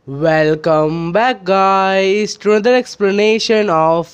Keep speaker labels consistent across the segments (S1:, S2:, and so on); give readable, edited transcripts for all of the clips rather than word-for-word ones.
S1: Welcome back guys to another explanation of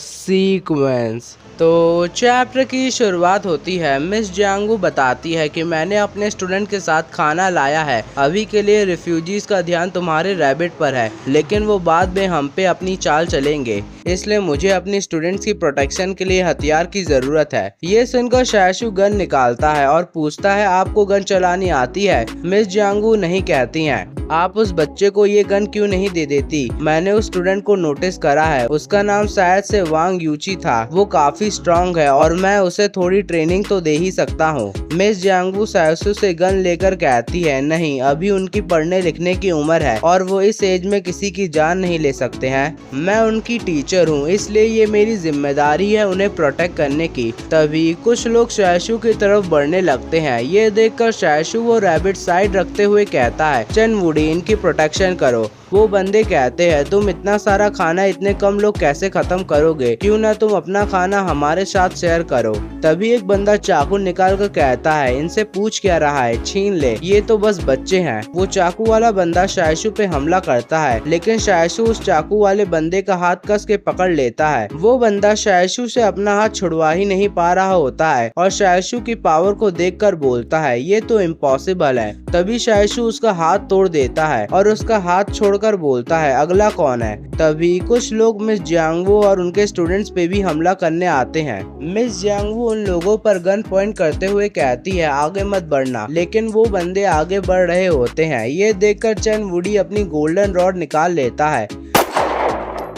S1: sequence। तो chapter की शुरुआत होती है। मिस जियांगू बताती है कि मैंने अपने स्टूडेंट के साथ खाना लाया है। अभी के लिए रिफ्यूजीज का ध्यान तुम्हारे रैबिट पर है, लेकिन वो बाद में हम पे अपनी चाल चलेंगे, इसलिए मुझे अपनी स्टूडेंट्स की प्रोटेक्शन के लिए हथियार की जरूरत है। ये सुनकर शैशु गन निकालता है और पूछता है, आपको गन चलानी आती है? मिस जियांगू नहीं कहती हैं, आप उस बच्चे को ये गन क्यों नहीं दे देती? मैंने उस स्टूडेंट को नोटिस करा है, उसका नाम शायद से वांग यूची था। वो काफी स्ट्रांग है और मैं उसे थोड़ी ट्रेनिंग तो दे ही सकता हूँ। मिस जियांगू शैशु से गन लेकर कहती है, नहीं, अभी उनकी पढ़ने लिखने की उम्र है और वो इस एज में किसी की जान नहीं ले सकते हैं। मैं उनकी टीचर हूँ, इसलिए ये मेरी जिम्मेदारी है उन्हें प्रोटेक्ट करने की। तभी कुछ लोग शैशु की तरफ बढ़ने लगते हैं। ये देखकर शैशु वो रैबिट साइड रखते हुए कहता है, चनवुडी, इनकी प्रोटेक्शन करो। वो बंदे कहते हैं, तुम इतना सारा खाना इतने कम लोग कैसे खत्म करोगे? क्यों ना तुम अपना खाना हमारे साथ शेयर करो। तभी एक बंदा चाकू निकाल कर कहता है, इनसे पूछ क्या रहा है, छीन ले, ये तो बस बच्चे हैं। वो चाकू वाला बंदा शैशु पे हमला करता है, लेकिन शैशु उस चाकू वाले बंदे का हाथ कस के पकड़ लेता है। वो बंदा शैशु से अपना हाथ छुड़वा ही नहीं पा रहा होता है और शैशु की पावर को देखकर बोलता है, ये तो इम्पॉसिबल है। तभी शैशु उसका हाथ तोड़ देता है और उसका हाथ छोड़कर बोलता है, अगला कौन है? तभी कुछ लोग मिस जियांगवो और उनके स्टूडेंट्स पे भी हमला करने आते हैं। मिस जियांगवो उन लोगों पर गन पॉइंट करते हुए कहती है, आगे मत बढ़ना, लेकिन वो बंदे आगे बढ़ रहे होते हैं। ये देखकर चनवुडी अपनी गोल्डन रॉड निकाल लेता है।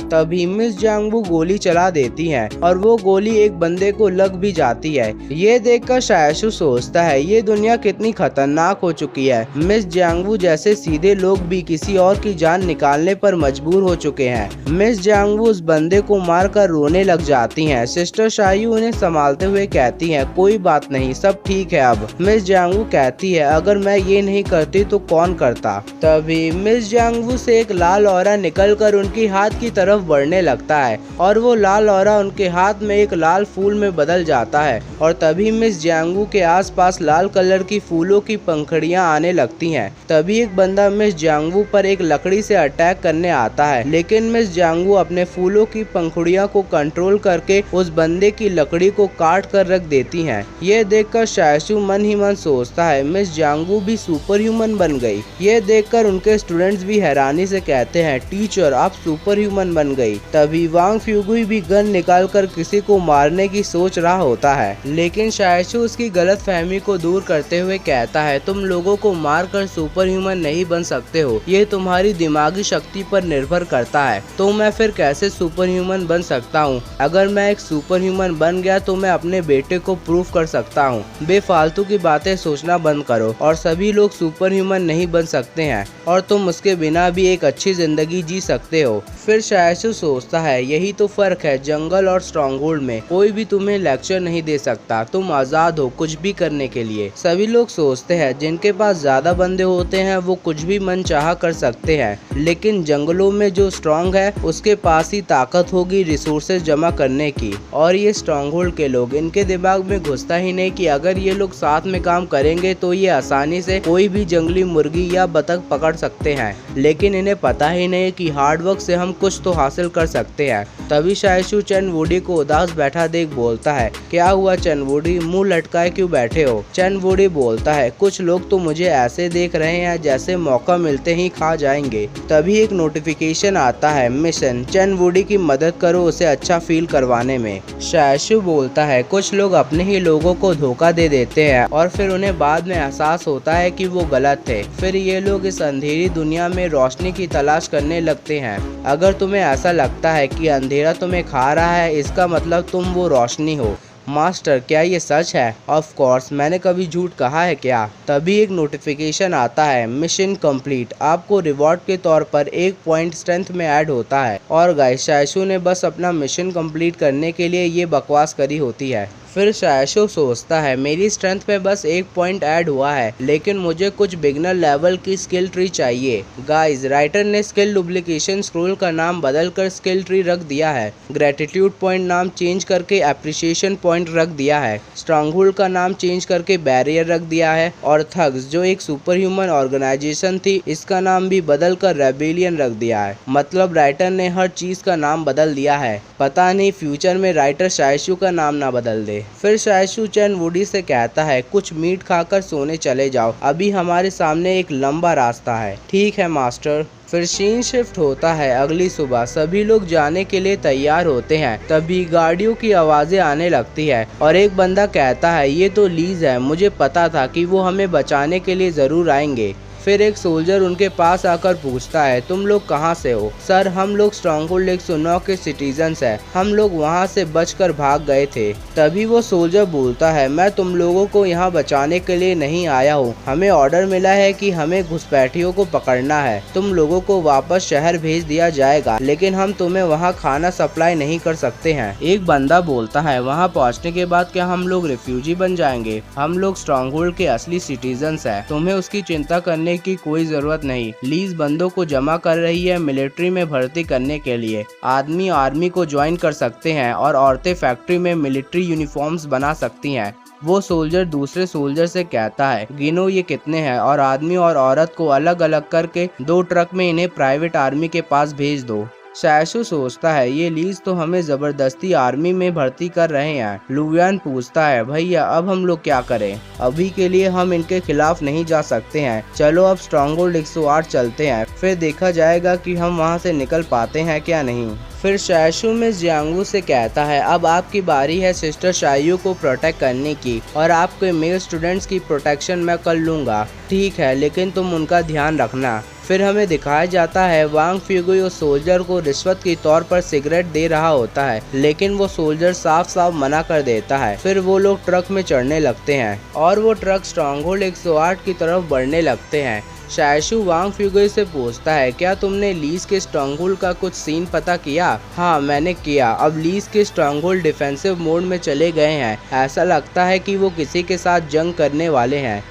S1: तभी मिस जियांगवो गोली चला देती हैं और वो गोली एक बंदे को लग भी जाती है। ये देखकर शैशु सोचता है, ये दुनिया कितनी खतरनाक हो चुकी है। मिस जियांगवो जैसे सीधे लोग भी किसी और की जान निकालने पर मजबूर हो चुके हैं। मिस जियांगवो उस बंदे को मारकर रोने लग जाती हैं। सिस्टर शायू उन्हें संभालते हुए कहती हैं, कोई बात नहीं, सब ठीक है अब। मिस जियांगवो कहती है, अगर मैं ये नहीं करती तो कौन करता? तभी मिस जियांगवो से एक लाल ऑरा निकलकर उनकी हाथ की तरफ बढ़ने लगता है और वो लाल ऑरा उनके हाथ में एक लाल फूल में बदल जाता है और तभी मिस जियांगवो के आसपास लाल कलर की फूलों की पंखुड़ियां आने लगती हैं। तभी एक बंदा मिस जियांगवो पर एक लकड़ी से अटैक करने आता है, लेकिन मिस जियांगवो अपने फूलों की पंखुड़ियों को कंट्रोल करके उस बंदे की लकड़ी को काट कर रख देती हैं। ये देखकर शैशु मन ही मन सोचता है, मिस जियांगवो भी सुपर ह्यूमन बन गई। ये देखकर उनके स्टूडेंट्स भी हैरानी से कहते हैं, टीचर आप सुपर ह्यूमन बन गई। तभी वांग फ्यूगुई भी गन निकालकर किसी को मारने की सोच रहा होता है, लेकिन शैशु उसकी गलत फहमी को दूर करते हुए कहता है, तुम लोगों को मारकर सुपर ह्यूमन नहीं बन सकते हो, ये तुम्हारी दिमागी शक्ति पर निर्भर करता है। तो मैं फिर कैसे सुपर ह्यूमन बन सकता हूँ? अगर मैं एक सुपर ह्यूमन बन गया तो मैं अपने बेटे को प्रूफ कर सकता हूँ। बेफालतू की बातें सोचना बंद करो और सभी लोग सुपर ह्यूमन नहीं बन सकते हैं और तुम उसके बिना भी एक अच्छी जिंदगी जी सकते हो। फिर शैशु सोचता है, यही तो फर्क है जंगल और स्ट्रॉन्गहोल्ड में। कोई भी तुम्हें लेक्चर नहीं दे सकता, तुम आजाद हो कुछ भी करने के लिए। सभी लोग सोचते हैं जिनके पास ज्यादा बंदे होते हैं वो कुछ भी मन चाहा कर सकते हैं, लेकिन जंगलों में जो स्ट्रॉन्ग है उसके पास ही ताकत होगी रिसोर्सेज जमा करने की। और ये स्ट्रॉन्गहोल्ड के लोग, इनके दिमाग में घुसता ही नहीं कि अगर ये लोग साथ में काम करेंगे तो ये आसानी से कोई भी जंगली मुर्गी या बतख पकड़ सकते हैं, लेकिन इन्हें पता ही नहीं कि हार्डवर्क से हम कुछ तो हासिल कर सकते हैं। तभी शैशु चनवुडी को उदास बैठा देख बोलता है, क्या हुआ चनवुडी, मुंह लटकाए क्यों बैठे हो? चनवुडी बोलता है, कुछ लोग तो मुझे ऐसे देख रहे हैं जैसे मौका मिलते ही खा जाएंगे। तभी एक नोटिफिकेशन आता है, मिशन, चनवुडी की मदद करो उसे अच्छा फील करवाने में। शैशु बोलता है, कुछ लोग अपने ही लोगों को धोखा दे देते हैं और फिर उन्हें बाद में एहसास होता है कि वो गलत थे। फिर ये लोग इस अंधेरी दुनिया में रोशनी की तलाश करने लगते हैं। अगर तुम्हें ऐसा लगता है कि अंधेरा तुम्हें खा रहा है, इसका मतलब तुम वो रोशनी हो। मास्टर, क्या ये सच है? ऑफ कोर्स, मैंने कभी झूठ कहा है क्या? तभी एक नोटिफिकेशन आता है, मिशन कंप्लीट। आपको रिवॉर्ड के तौर पर 1 पॉइंट स्ट्रेंथ में ऐड होता है। और गाइस, शैशु ने बस अपना मिशन कंप्लीट करने के लिए ये बकवास करी होती है। फिर शायशो सोचता है मेरी स्ट्रेंथ पे बस 1 पॉइंट ऐड हुआ है, लेकिन मुझे कुछ बिगनर लेवल की स्किल ट्री चाहिए। गाइस, राइटर ने स्किल डुप्लीकेशन स्क्रोल का नाम बदल कर स्किल ट्री रख दिया है। ग्रेटिट्यूड पॉइंट नाम चेंज करके एप्रिसिएशन पॉइंट रख दिया है। स्ट्रांगहोल्ड का नाम चेंज करके बैरियर रख दिया है। और थग्स, जो एक सुपर ह्यूमन ऑर्गेनाइजेशन थी, इसका नाम भी बदल कर रेबेलियन रख दिया है। मतलब राइटर ने हर चीज का नाम बदल दिया है। पता नहीं फ्यूचर में राइटर शायशु का नाम ना बदल दे। फिर शायशु चैन वुडी से कहता है कुछ मीट खाकर सोने चले जाओ, अभी हमारे सामने एक लंबा रास्ता है। ठीक है मास्टर। फिर सीन शिफ्ट होता है अगली सुबह। सभी लोग जाने के लिए तैयार होते हैं, तभी गाड़ियों की आवाजें आने लगती है और एक बंदा कहता है ये तो लीज है, मुझे पता था कि वो हमें बचाने के लिए जरूर आएंगे। फिर एक सोल्जर उनके पास आकर पूछता है तुम लोग कहाँ से हो? सर, हम लोग स्ट्रांगहोल्ड 109 के सिटीजन्स हैं, हम लोग वहाँ से बचकर भाग गए थे। तभी वो सोल्जर बोलता है मैं तुम लोगों को यहाँ बचाने के लिए नहीं आया हूँ, हमें ऑर्डर मिला है कि हमें घुसपैठियों को पकड़ना है। तुम लोगों को वापस शहर भेज दिया जाएगा, लेकिन हम तुम्हें वहाँ खाना सप्लाई नहीं कर सकते हैं। एक बंदा बोलता है वहाँ पहुँचने के बाद क्या हम लोग रिफ्यूजी बन जाएंगे? हम लोग स्ट्रांगहोल्ड के असली सिटीजन्स हैं, तुम्हें उसकी चिंता करने की कोई जरूरत नहीं। लीज बंदों को जमा कर रही है मिलिट्री में भर्ती करने के लिए। आदमी आर्मी को ज्वाइन कर सकते हैं और औरतें फैक्ट्री में मिलिट्री यूनिफॉर्म्स बना सकती हैं। वो सोल्जर दूसरे सोल्जर से कहता है गिनो ये कितने हैं और आदमी और औरत को अलग अलग करके 2 ट्रक में इन्हें प्राइवेट आर्मी के पास भेज दो। शायशु सोचता है ये लीज तो हमें जबरदस्ती आर्मी में भर्ती कर रहे हैं। लुवियन पूछता है भैया अब हम लोग क्या करें? अभी के लिए हम इनके खिलाफ नहीं जा सकते हैं, चलो अब स्ट्रांगहोल्ड 108 चलते हैं, फिर देखा जाएगा कि हम वहां से निकल पाते हैं क्या नहीं। फिर शायशु मिस जियांगू से कहता है अब आपकी बारी है सिस्टर शायू को प्रोटेक्ट करने की, और आपके मेल स्टूडेंट्स की प्रोटेक्शन मैं कर लूँगा। ठीक है, लेकिन तुम उनका ध्यान रखना। फिर हमें दिखाया जाता है वांग फ्यूगुई उस सोल्जर को रिश्वत के तौर पर सिगरेट दे रहा होता है, लेकिन वो सोल्जर साफ साफ मना कर देता है। फिर वो लोग ट्रक में चढ़ने लगते हैं और वो ट्रक स्ट्रांगहोल्ड 108 की तरफ बढ़ने लगते हैं। शायशु वांग फ्यूगुई से पूछता है क्या तुमने लीज के स्ट्रांगहोल्ड का कुछ सीन पता किया? हाँ मैंने किया, अब लीज के स्ट्रांगहोल्ड डिफेंसिव मोड में चले गए हैं। ऐसा लगता है कि वो किसी के साथ जंग करने वाले हैं।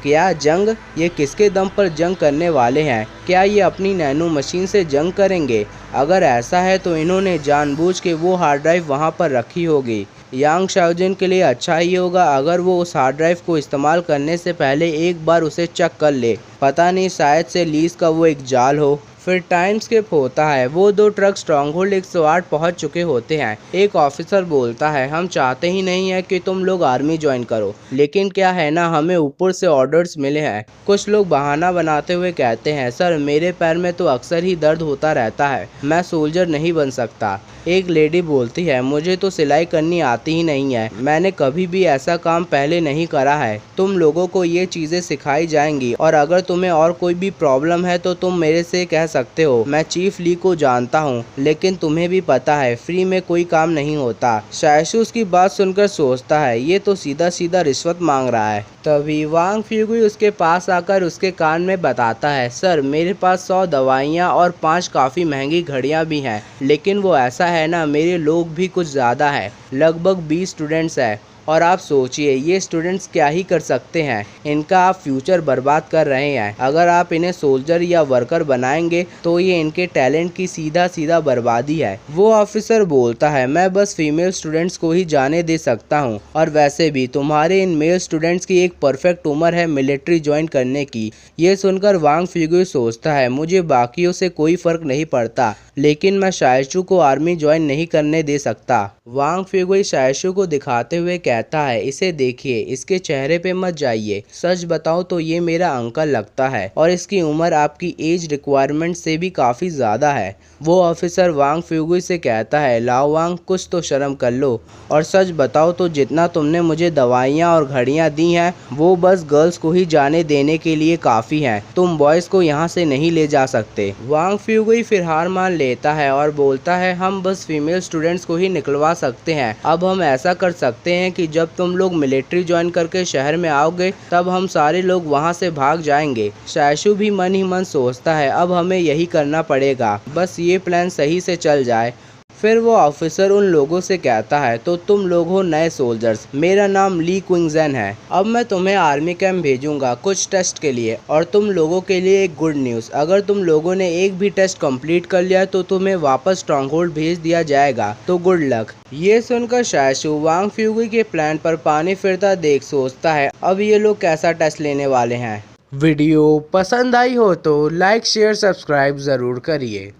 S1: क्या जंग? ये किसके दम पर जंग करने वाले हैं? क्या ये अपनी नैनो मशीन से जंग करेंगे? अगर ऐसा है तो इन्होंने जानबूझ के वो हार्ड ड्राइव वहाँ पर रखी होगी। यांग शाओजिन के लिए अच्छा ही होगा अगर वो उस हार्ड ड्राइव को इस्तेमाल करने से पहले एक बार उसे चेक कर ले। पता नहीं, शायद से लीज का वो एक जाल हो। फिर टाइम स्किप होता है। वो 2 ट्रक स्ट्रांगहोल्ड 108 पहुंच चुके होते हैं। एक ऑफिसर बोलता है हम चाहते ही नहीं है कि तुम लोग आर्मी ज्वाइन करो, लेकिन क्या है ना, हमें ऊपर से ऑर्डर्स मिले हैं। कुछ लोग बहाना बनाते हुए कहते हैं सर मेरे पैर में तो अक्सर ही दर्द होता रहता है, मैं सोल्जर नहीं बन सकता। एक लेडी बोलती है मुझे तो सिलाई करनी आती ही नहीं है, मैंने कभी भी ऐसा काम पहले नहीं करा है। तुम लोगों को ये चीजें सिखाई जाएंगी और अगर तुम्हें और कोई भी प्रॉब्लम है तो तुम मेरे से कह सकते हो। मैं चीफ ली को जानता हूँ, लेकिन तुम्हें भी पता है फ्री में कोई काम नहीं होता। शायशु उसकी बात सुनकर सोचता है ये तो सीधा सीधा रिश्वत मांग रहा है। तभी वांग फ्यूगुई उसके पास आकर उसके कान में बताता है सर मेरे पास 100 दवाइयाँ और 5 काफ़ी महंगी घड़ियाँ भी हैं, लेकिन वो ऐसा है ना, मेरे लोग भी कुछ ज़्यादा है, लगभग 20 स्टूडेंट्स हैं। और आप सोचिए ये स्टूडेंट्स क्या ही कर सकते हैं, इनका आप फ्यूचर बर्बाद कर रहे हैं। अगर आप इन्हें सोल्जर या वर्कर बनाएंगे तो ये इनके टैलेंट की सीधा सीधा बर्बादी है। वो ऑफिसर बोलता है मैं बस फीमेल स्टूडेंट्स को ही जाने दे सकता हूँ, और वैसे भी तुम्हारे इन मेल स्टूडेंट्स की एक परफेक्ट उम्र है मिलिट्री ज्वाइन करने की। ये सुनकर वांग फ्यूगुई सोचता है मुझे बाकियों से कोई फर्क नहीं पड़ता, लेकिन मैं शायशु को आर्मी ज्वाइन नहीं करने दे सकता। वांग फ्यूगुई शायशु को दिखाते हुए कहता है इसे देखिए, इसके चेहरे पे मत जाइए, सच बताओ तो ये मेरा अंकल लगता है और इसकी उम्र आपकी एज रिक्वायरमेंट से भी काफ़ी ज़्यादा है। वो ऑफिसर वांग फ्यूगुई से कहता है लाओ वांग, कुछ तो शर्म कर लो, और सच बताओ तो जितना तुमने मुझे दवाइयाँ और घड़ियाँ दी हैं वो बस गर्ल्स को ही जाने देने के लिए काफ़ी हैं, तुम बॉयज़ को यहाँ से नहीं ले जा सकते। वांग फ्यूगुई फिर हार मान लेता है और बोलता है हम बस फीमेल स्टूडेंट्स को ही निकलवा सकते हैं। अब हम ऐसा कर सकते हैं कि जब तुम लोग मिलिट्री ज्वाइन करके शहर में आओगे तब हम सारे लोग वहां से भाग जाएंगे। शायशु भी मन ही मन सोचता है अब हमें यही करना पड़ेगा, बस ये प्लान सही से चल जाए। फिर वो ऑफिसर उन लोगों से कहता है, तो तुम लोग हो नए सोल्जर्स, मेरा नाम ली क्विंगजन है। अब मैं तुम्हें आर्मी कैंप भेजूंगा कुछ टेस्ट के लिए, और तुम लोगों के लिए एक गुड न्यूज़, अगर तुम लोगों ने एक भी टेस्ट कंप्लीट कर लिया तो तुम्हें वापस स्ट्रॉन्गहोल्ड भेज दिया जाएगा, तो गुड लक। ये सुनकर शायशु वांग फ्यूगी के प्लान पर पानी फिरता देख सोचता है, अब ये लोग कैसा टेस्ट लेने वाले हैं। वीडियो पसंद आई हो तो लाइक शेयर सब्सक्राइब ज़रूर करिए।